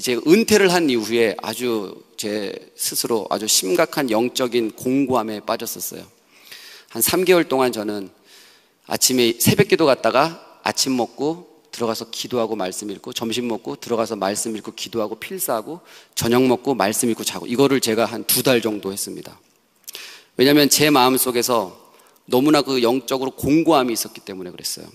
제가 은퇴를 한 이후에 아주 제 스스로 아주 심각한 영적인 공고함에 빠졌었어요. 한 3개월 동안 저는 아침에 새벽 기도 갔다가 아침 먹고 들어가서 기도하고 말씀 읽고, 점심 먹고 들어가서 말씀 읽고 기도하고 필사하고, 저녁 먹고 말씀 읽고 자고, 이거를 제가 한 2달 정도 했습니다. 왜냐하면 제 마음속에서 너무나 그 영적으로 공고함이 있었기 때문에 그랬어요.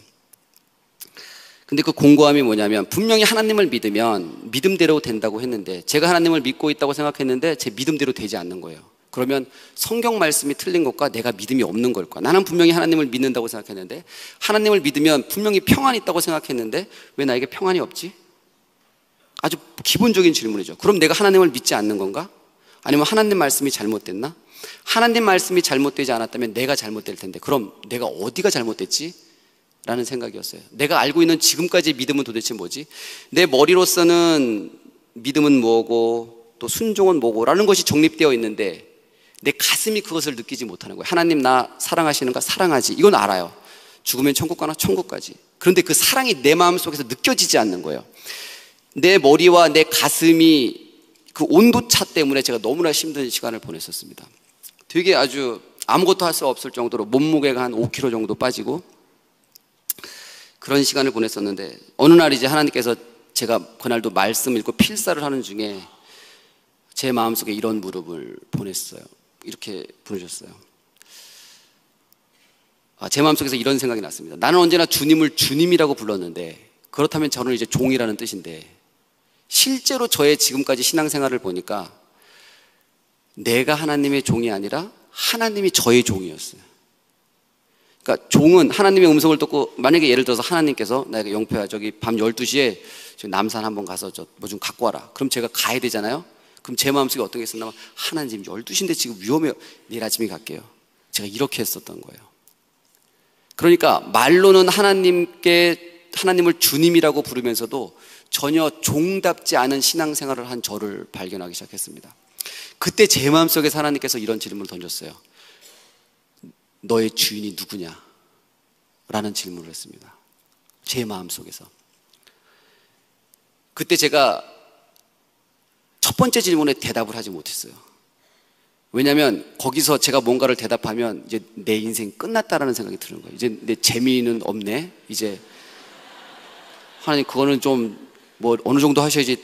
근데 그 공고함이 뭐냐면, 분명히 하나님을 믿으면 믿음대로 된다고 했는데, 제가 하나님을 믿고 있다고 생각했는데 제 믿음대로 되지 않는 거예요. 그러면 성경 말씀이 틀린 것과 내가 믿음이 없는 걸까? 나는 분명히 하나님을 믿는다고 생각했는데, 하나님을 믿으면 분명히 평안이 있다고 생각했는데 왜 나에게 평안이 없지? 아주 기본적인 질문이죠. 그럼 내가 하나님을 믿지 않는 건가? 아니면 하나님 말씀이 잘못됐나? 하나님 말씀이 잘못되지 않았다면 내가 잘못될 텐데, 그럼 내가 어디가 잘못됐지? 라는 생각이었어요. 내가 알고 있는 지금까지의 믿음은 도대체 뭐지? 내 머리로서는 믿음은 뭐고 또 순종은 뭐고 라는 것이 정립되어 있는데 내 가슴이 그것을 느끼지 못하는 거예요. 하나님 나 사랑하시는가? 사랑하지. 이건 알아요. 죽으면 천국 가나? 천국 가지. 그런데 그 사랑이 내 마음속에서 느껴지지 않는 거예요. 내 머리와 내 가슴이 그 온도차 때문에 제가 너무나 힘든 시간을 보냈었습니다. 되게 아주 아무것도 할 수 없을 정도로 몸무게가 한 5kg 정도 빠지고 그런 시간을 보냈었는데, 어느 날 이제 하나님께서, 제가 그날도 말씀 읽고 필사를 하는 중에 제 마음속에 이런 무릎을 보냈어요. 이렇게 보내셨어요. 제 마음속에서 이런 생각이 났습니다. 나는 언제나 주님을 주님이라고 불렀는데, 그렇다면 저는 이제 종이라는 뜻인데, 실제로 저의 지금까지 신앙생활을 보니까 내가 하나님의 종이 아니라 하나님이 저의 종이었어요. 그러니까 종은 하나님의 음성을 듣고, 만약에 예를 들어서 하나님께서 나에게, 영표야 저기 밤 12시에 남산 한번 가서 저 뭐 좀 갖고 와라. 그럼 제가 가야 되잖아요. 그럼 제 마음속에 어떤 게 있었냐면, 하나님 12시인데 지금 위험해요. 내일 아침에 갈게요. 제가 이렇게 했었던 거예요. 그러니까 말로는 하나님을 주님이라고 부르면서도 전혀 종답지 않은 신앙생활을 한 저를 발견하기 시작했습니다. 그때 제 마음속에서 하나님께서 이런 질문을 던졌어요. 너의 주인이 누구냐? 라는 질문을 했습니다. 제 마음속에서. 그때 제가 첫 번째 질문에 대답을 하지 못했어요. 왜냐하면 거기서 제가 뭔가를 대답하면 이제 내 인생 끝났다라는 생각이 드는 거예요. 이제 내 재미는 없네. 이제 하나님 그거는 좀 뭐 어느 정도 하셔야지,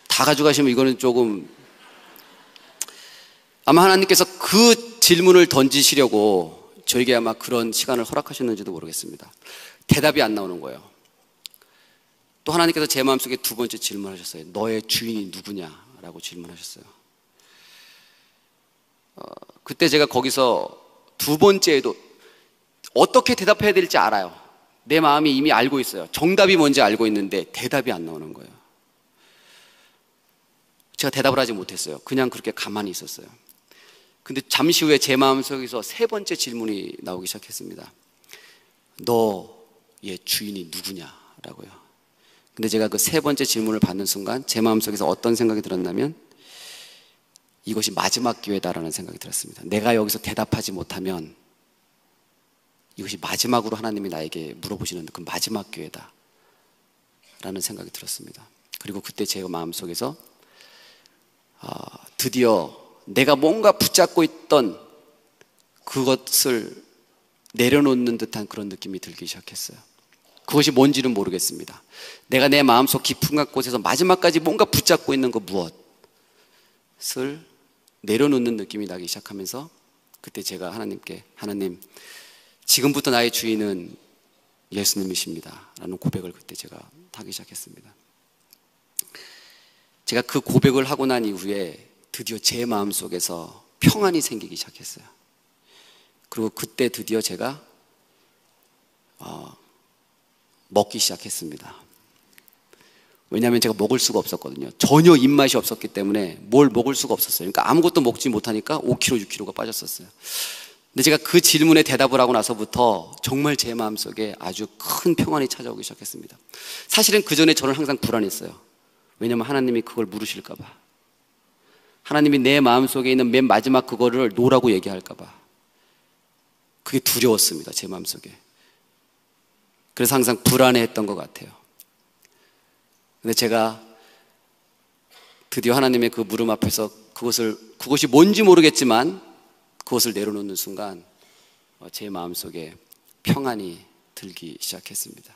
다 가져가시면 이거는 조금, 아마 하나님께서 그 질문을 던지시려고 저에게 아마 그런 시간을 허락하셨는지도 모르겠습니다. 대답이 안 나오는 거예요. 또 하나님께서 제 마음속에 두 번째 질문하셨어요. 너의 주인이 누구냐라고 질문하셨어요. 그때 제가 거기서 두 번째에도 어떻게 대답해야 될지 알아요. 내 마음이 이미 알고 있어요. 정답이 뭔지 알고 있는데 대답이 안 나오는 거예요. 제가 대답을 하지 못했어요. 그냥 그렇게 가만히 있었어요. 근데 잠시 후에 제 마음속에서 세 번째 질문이 나오기 시작했습니다. 너의 주인이 누구냐라고요. 근데 제가 그 세 번째 질문을 받는 순간 제 마음속에서 어떤 생각이 들었냐면, 이것이 마지막 기회다라는 생각이 들었습니다. 내가 여기서 대답하지 못하면 이것이 마지막으로 하나님이 나에게 물어보시는 그 마지막 기회다 라는 생각이 들었습니다. 그리고 그때 제 마음속에서 드디어 내가 뭔가 붙잡고 있던 그것을 내려놓는 듯한 그런 느낌이 들기 시작했어요. 그것이 뭔지는 모르겠습니다. 내가 내 마음속 깊은 곳에서 마지막까지 뭔가 붙잡고 있는 그 무엇을 내려놓는 느낌이 나기 시작하면서, 그때 제가 하나님께, 하나님 지금부터 나의 주인은 예수님이십니다 라는 고백을 그때 제가 하기 시작했습니다. 제가 그 고백을 하고 난 이후에 드디어 제 마음속에서 평안이 생기기 시작했어요. 그리고 그때 드디어 제가 먹기 시작했습니다. 왜냐하면 제가 먹을 수가 없었거든요. 전혀 입맛이 없었기 때문에 뭘 먹을 수가 없었어요. 그러니까 아무것도 먹지 못하니까 5kg, 6kg가 빠졌었어요. 근데 제가 그 질문에 대답을 하고 나서부터 정말 제 마음속에 아주 큰 평안이 찾아오기 시작했습니다. 사실은 그 전에 저는 항상 불안했어요. 왜냐하면 하나님이 그걸 물으실까 봐, 하나님이 내 마음속에 있는 맨 마지막 그거를 놓으라고 얘기할까 봐, 그게 두려웠습니다. 제 마음속에. 그래서 항상 불안해했던 것 같아요. 근데 제가 드디어 하나님의 그 물음 앞에서 그것이 뭔지 모르겠지만 그것을 내려놓는 순간 제 마음속에 평안이 들기 시작했습니다.